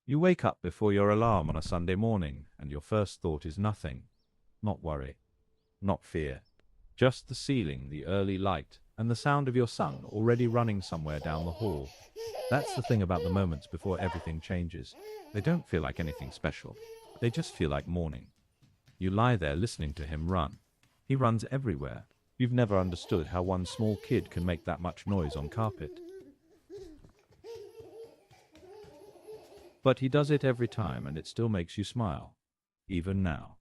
You wake up before your alarm on a Sunday morning, and your first thought is nothing. Not worry, not fear. Just the ceiling, the early light, and the sound of your son already running somewhere down the hall. That's the thing about the moments before everything changes. They don't feel like anything special. They just feel like morning. You lie there listening to him run. He runs everywhere. You've never understood how one small kid can make that much noise on carpet. But he does it every time, and it still makes you smile. Even now.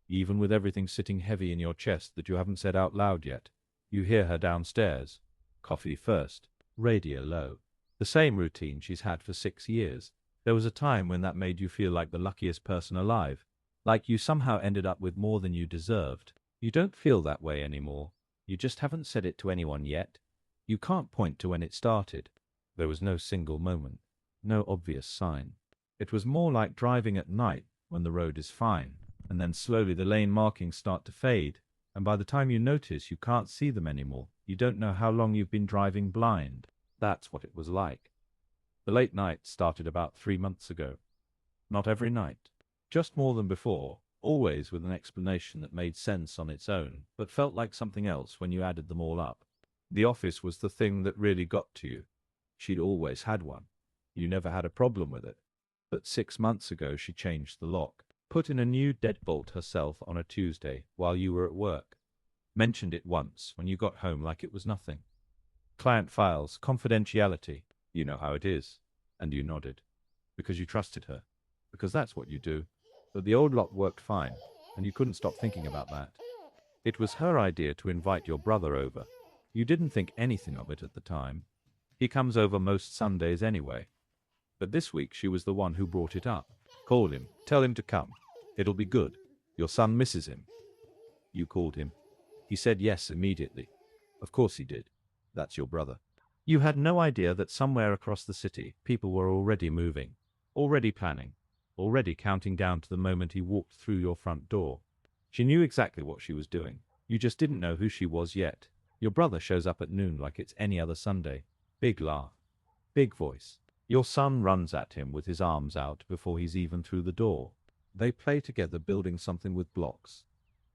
Even with everything sitting heavy in your chest that you haven't said out loud yet. You hear her downstairs. Coffee first. Radio low. The same routine she's had for 6 years. There was a time when that made you feel like the luckiest person alive. Like you somehow ended up with more than you deserved. You don't feel that way anymore. You just haven't said it to anyone yet. You can't point to when it started. There was no single moment. No obvious sign. It was more like driving at night when the road is fine, and then slowly the lane markings start to fade, and by the time you notice you can't see them anymore. You don't know how long you've been driving blind. That's what it was like. The late night started about 3 months ago. Not every night. Just more than before, always with an explanation that made sense on its own, but felt like something else when you added them all up. The office was the thing that really got to you. She'd always had one. You never had a problem with it. But 6 months ago she changed the lock, put in a new deadbolt herself on a Tuesday while you were at work. Mentioned it once when you got home like it was nothing. Client files, confidentiality, you know how it is. And you nodded. Because you trusted her. Because that's what you do. But the old lock worked fine, and you couldn't stop thinking about that. It was her idea to invite your brother over. You didn't think anything of it at the time. He comes over most Sundays anyway. But this week she was the one who brought it up. Call him. Tell him to come. It'll be good. Your son misses him. You called him. He said yes immediately. Of course he did. That's your brother. You had no idea that somewhere across the city people were already moving, already planning, already counting down to the moment he walked through your front door. She knew exactly what she was doing. You just didn't know who she was yet. Your brother shows up at noon like it's any other Sunday. Big laugh. Big voice. Your son runs at him with his arms out before he's even through the door. They play together building something with blocks.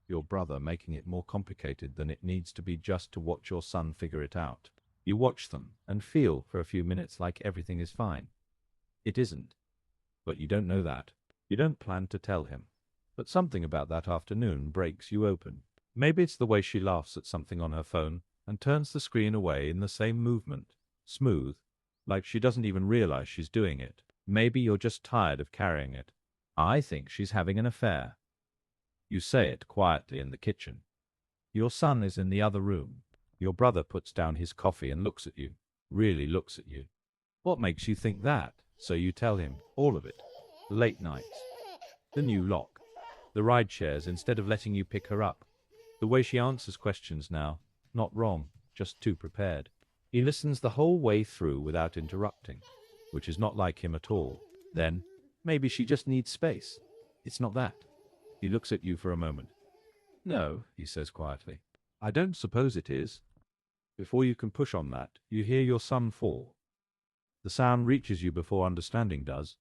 Your brother making it more complicated than it needs to be just to watch your son figure it out. You watch them and feel for a few minutes like everything is fine. It isn't. But you don't know that. You don't plan to tell him. But something about that afternoon breaks you open. Maybe it's the way she laughs at something on her phone and turns the screen away in the same movement. Smooth. Like she doesn't even realize she's doing it. Maybe you're just tired of carrying it. I think she's having an affair. You say it quietly in the kitchen. Your son is in the other room. Your brother puts down his coffee and looks at you. Really looks at you. What makes you think that? So you tell him all of it. The late nights. The new lock. The ride shares instead of letting you pick her up. The way she answers questions now. Not wrong, just too prepared. He listens the whole way through without interrupting, which is not like him at all. Then, maybe she just needs space. It's not that. He looks at you for a moment. No, he says quietly. I don't suppose it is. Before you can push on that, you hear your son fall. The sound reaches you before understanding does.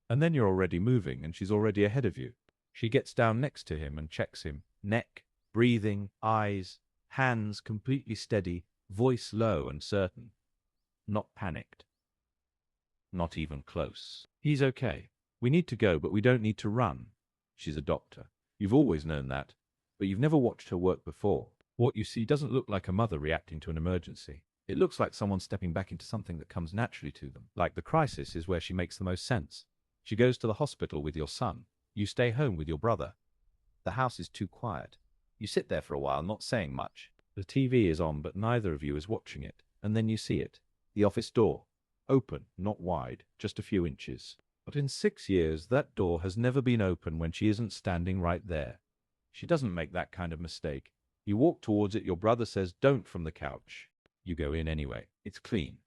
And then you're already moving and she's already ahead of you. She gets down next to him and checks him. Neck, breathing, eyes, hands completely steady, voice low and certain. Not panicked. Not even close. He's okay. We need to go, but we don't need to run. She's a doctor. You've always known that, but you've never watched her work before. What you see doesn't look like a mother reacting to an emergency. It looks like someone stepping back into something that comes naturally to them. Like the crisis is where she makes the most sense. She goes to the hospital with your son. You stay home with your brother. The house is too quiet. You sit there for a while, not saying much. The TV is on, but neither of you is watching it. And then you see it. The office door. Open, not wide, just a few inches. But in 6 years, that door has never been open when she isn't standing right there. She doesn't make that kind of mistake. You walk towards it, your brother says, "Don't," from the couch. You go in anyway. It's clean.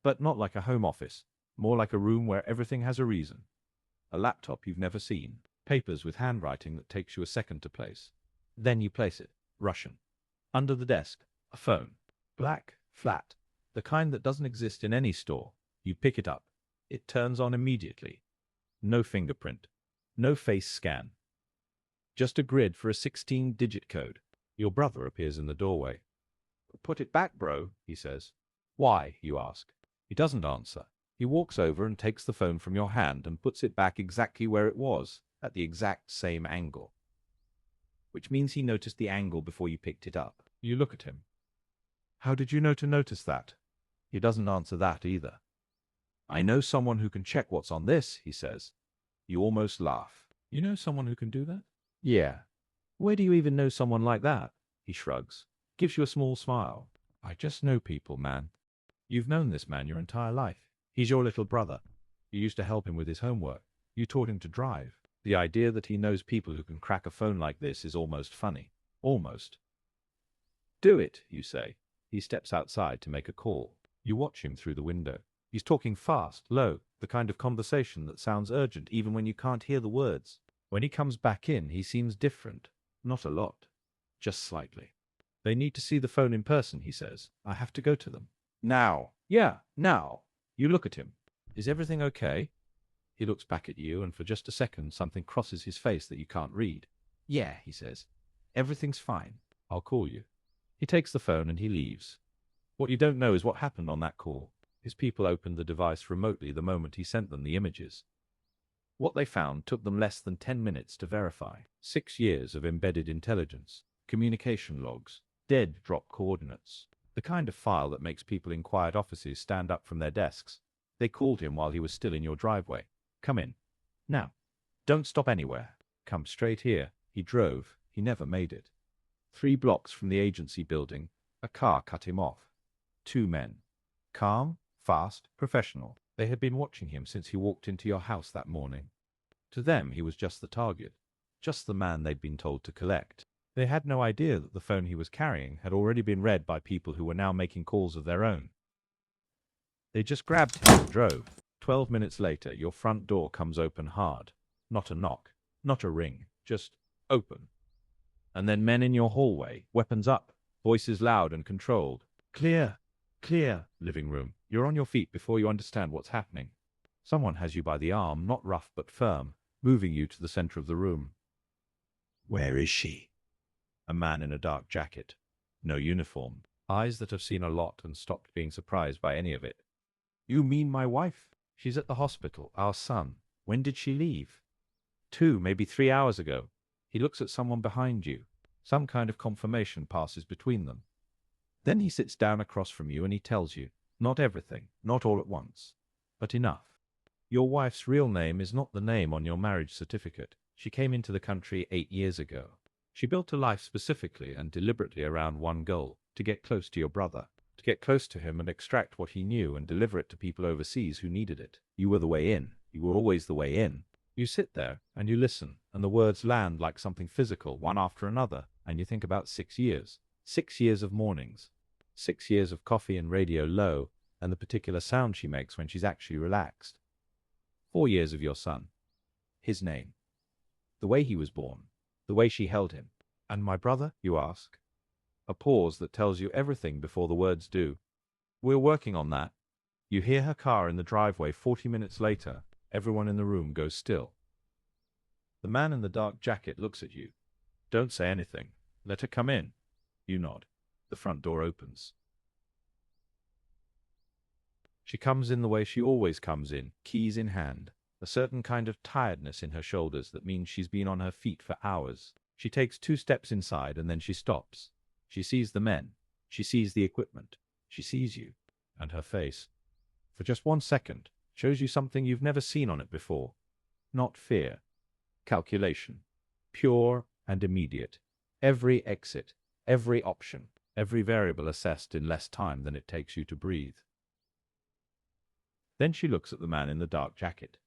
But not like a home office. More like a room where everything has a reason. A laptop you've never seen. Papers with handwriting that takes you a second to place. Then you place it. Russian. Under the desk. A phone. Black. Flat. The kind that doesn't exist in any store. You pick it up. It turns on immediately. No fingerprint. No face scan. Just a grid for a 16-digit code. Your brother appears in the doorway. "Put it back, bro," he says. "Why?" you ask. He doesn't answer. He walks over and takes the phone from your hand and puts it back exactly where it was, at the exact same angle. Which means he noticed the angle before you picked it up. You look at him. "How did you know to notice that?" He doesn't answer that either. "I know someone who can check what's on this," he says. You almost laugh. "You know someone who can do that?" "Yeah." "Where do you even know someone like that?" He shrugs. Gives you a small smile. "I just know people, man." You've known this man your entire life. He's your little brother. You used to help him with his homework. You taught him to drive. The idea that he knows people who can crack a phone like this is almost funny. Almost. "Do it," you say. He steps outside to make a call. You watch him through the window. He's talking fast, low, the kind of conversation that sounds urgent even when you can't hear the words. When he comes back in, he seems different. Not a lot. Just slightly. "They need to see the phone in person," he says. "I have to go to them." "Now." "Yeah, now." You look at him. "Is everything okay?" He looks back at you, and for just a second something crosses his face that you can't read. "Yeah," he says. "Everything's fine. I'll call you." He takes the phone and he leaves. What you don't know is what happened on that call. His people opened the device remotely the moment he sent them the images. What they found took them less than 10 minutes to verify. 6 years of embedded intelligence, communication logs, dead drop coordinates. The kind of file that makes people in quiet offices stand up from their desks. They called him while he was still in your driveway. "Come in. Now. Don't stop anywhere. Come straight here." He drove. He never made it. 3 blocks from the agency building, a car cut him off. 2 men. Calm, fast, professional. They had been watching him since he walked into your house that morning. To them, he was just the target. Just the man they'd been told to collect. They had no idea that the phone he was carrying had already been read by people who were now making calls of their own. They just grabbed him and drove. 12 minutes later, your front door comes open hard. Not a knock. Not a ring. Just open. And then men in your hallway, weapons up, voices loud and controlled. "Clear! Clear!" Living room. You're on your feet before you understand what's happening. Someone has you by the arm, not rough but firm, moving you to the center of the room. "Where is she?" A man in a dark jacket. No uniform. Eyes that have seen a lot and stopped being surprised by any of it. "You mean my wife?" "She's at the hospital. Our son." "When did she leave?" 2, maybe 3 hours ago." He looks at someone behind you. Some kind of confirmation passes between them. Then he sits down across from you and he tells you. Not everything, not all at once, but enough. Your wife's real name is not the name on your marriage certificate. She came into the country 8 years ago. She built a life specifically and deliberately around one goal, to get close to your brother, to get close to him and extract what he knew and deliver it to people overseas who needed it. You were the way in. You were always the way in. You sit there and you listen, and the words land like something physical, one after another, and you think about 6 years. 6 years of mornings. 6 years of coffee and radio low, and the particular sound she makes when she's actually relaxed. 4 years of your son. His name. The way he was born. The way she held him. "And my brother?" you ask. A pause that tells you everything before the words do. "We're working on that." You hear her car in the driveway 40 minutes later. Everyone in the room goes still. The man in the dark jacket looks at you. "Don't say anything. Let her come in." You nod. The front door opens. She comes in the way she always comes in, keys in hand. A certain kind of tiredness in her shoulders that means she's been on her feet for hours. She takes 2 steps inside and then she stops. She sees the men. She sees the equipment. She sees you. And her face, for just 1 second, shows you something you've never seen on it before. Not fear. Calculation. Pure and immediate. Every exit, every option, every variable assessed in less time than it takes you to breathe. Then she looks at the man in the dark jacket.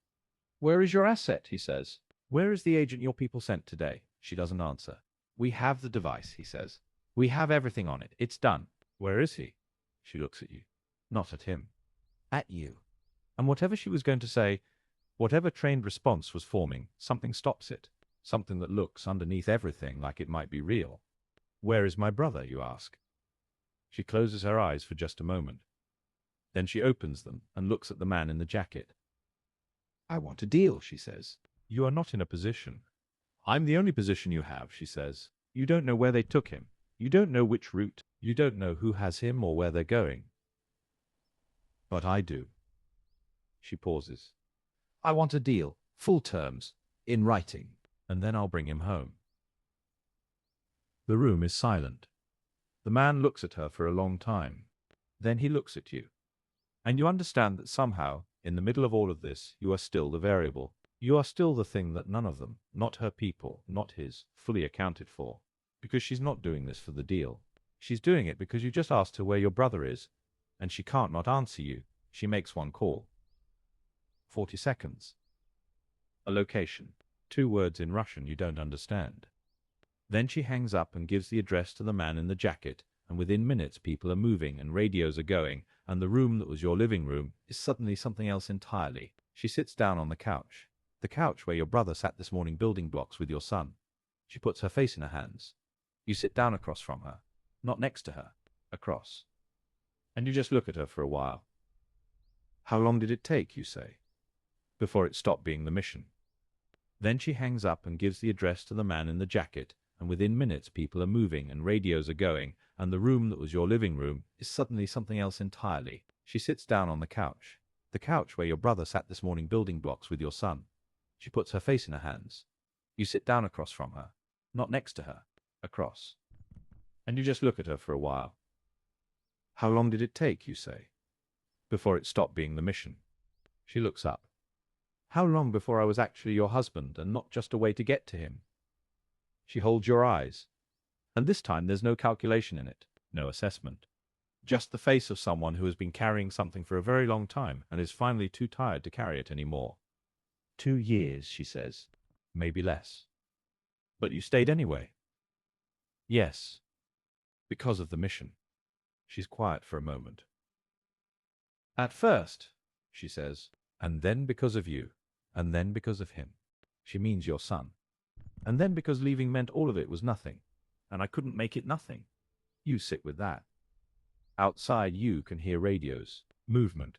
"Where is your asset?" he says. "Where is the agent your people sent today?" She doesn't answer. "We have the device," he says. "We have everything on it. It's done." "Where is he?" She looks at you. Not at him. At you. And whatever she was going to say, whatever trained response was forming, something stops it. Something that looks underneath everything like it might be real. "Where is my brother?" you ask. She closes her eyes for just a moment. Then she opens them and looks at the man in the jacket. I want a deal, she says. You are not in a position. I'm the only position you have, she says. You don't know where they took him. You don't know which route. You don't know who has him or where they're going. But I do. She pauses. I want a deal, full terms, in writing. And then I'll bring him home. The room is silent. The man looks at her for a long time. Then he looks at you. And you understand that somehow, in the middle of all of this, you are still the variable. You are still the thing that none of them, not her people, not his, fully accounted for. Because she's not doing this for the deal. She's doing it because you just asked her where your brother is, and she can't not answer you. She makes one call. 40 seconds. A location. 2 words in Russian you don't understand. Then she hangs up and gives the address to the man in the jacket, and within minutes people are moving and radios are going, and the room that was your living room is suddenly something else entirely. She sits down on the couch. The couch where your brother sat this morning building blocks with your son. She puts her face in her hands. You sit down across from her. Not next to her. Across. And you just look at her for a while. How long did it take, you say? Before it stopped being the mission. Then she hangs up and gives the address to the man in the jacket, and within minutes people are moving and radios are going, and the room that was your living room is suddenly something else entirely. She sits down on the couch. The couch where your brother sat this morning building blocks with your son. She puts her face in her hands. You sit down across from her. Not next to her. Across. And you just look at her for a while. How long did it take, you say? Before it stopped being the mission. She looks up. How long before I was actually your husband and not just a way to get to him? She holds your eyes. And this time there's no calculation in it, no assessment. Just the face of someone who has been carrying something for a very long time and is finally too tired to carry it anymore. 2 years, she says. Maybe less. But you stayed anyway. Yes. Because of the mission. She's quiet for a moment. At first, she says, and then because of you, and then because of him. She means your son. And then because leaving meant all of it was nothing, and I couldn't make it nothing. You sit with that. Outside you can hear radios, movement,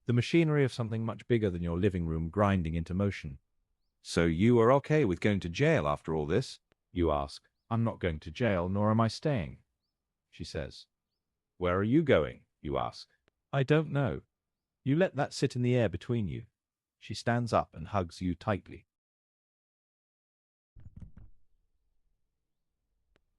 the machinery of something much bigger than your living room grinding into motion. So you are okay with going to jail after all this? You ask. I'm not going to jail, nor am I staying, she says. Where are you going? You ask. I don't know. You let that sit in the air between you. She stands up and hugs you tightly.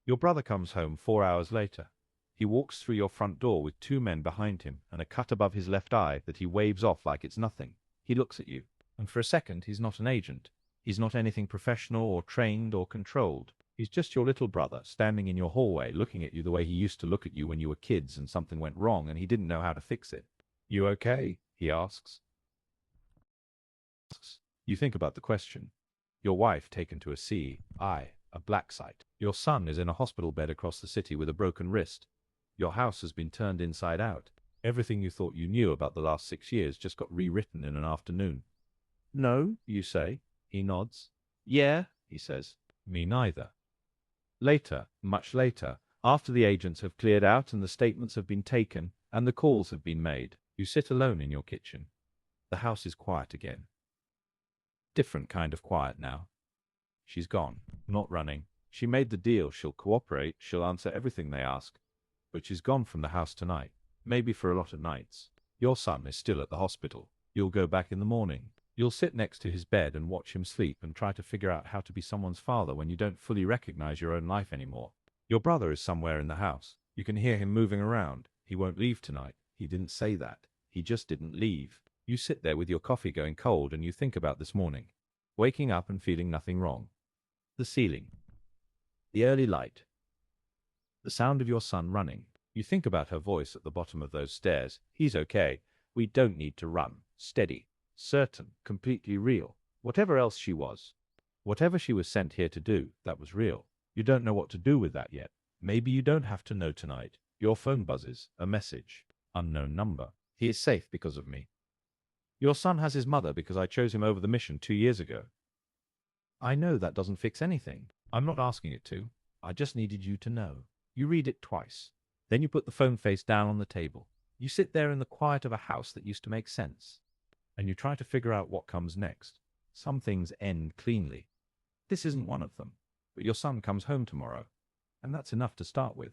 Your brother comes home 4 hours later. He walks through your front door with 2 men behind him and a cut above his left eye that he waves off like it's nothing. He looks at you, and for a second he's not an agent. He's not anything professional or trained or controlled. He's just your little brother standing in your hallway looking at you the way he used to look at you when you were kids and something went wrong and he didn't know how to fix it. You okay? He asks. You think about the question. Your wife taken to a C.I., a black site. Your son is in a hospital bed across the city with a broken wrist. Your house has been turned inside out. Everything you thought you knew about the last 6 years just got rewritten in an afternoon. No, you say. He nods. Yeah, he says. Me neither. Later, much later, after the agents have cleared out and the statements have been taken and the calls have been made, you sit alone in your kitchen. The house is quiet again. Different kind of quiet now. She's gone, not running. She made the deal. She'll cooperate. She'll answer everything they ask. But she's gone from the house tonight, maybe for a lot of nights. Your son is still at the hospital. You'll go back in the morning. You'll sit next to his bed and watch him sleep and try to figure out how to be someone's father when you don't fully recognize your own life anymore. Your brother is somewhere in the house. You can hear him moving around. He won't leave tonight. He didn't say that. He just didn't leave. You sit there with your coffee going cold and you think about this morning. Waking up and feeling nothing wrong. The ceiling. The early light. The sound of your son running. You think about her voice at the bottom of those stairs. He's okay. We don't need to run. Steady. Certain. Completely real. Whatever else she was. Whatever she was sent here to do, that was real. You don't know what to do with that yet. Maybe you don't have to know tonight. Your phone buzzes. A message. Unknown number. He is safe because of me. Your son has his mother because I chose him over the mission 2 years ago. I know that doesn't fix anything. I'm not asking it to. I just needed you to know. You read it twice. Then you put the phone face down on the table. You sit there in the quiet of a house that used to make sense. and you try to figure out what comes next. Some things end cleanly. This isn't one of them, but your son comes home tomorrow, and that's enough to start with.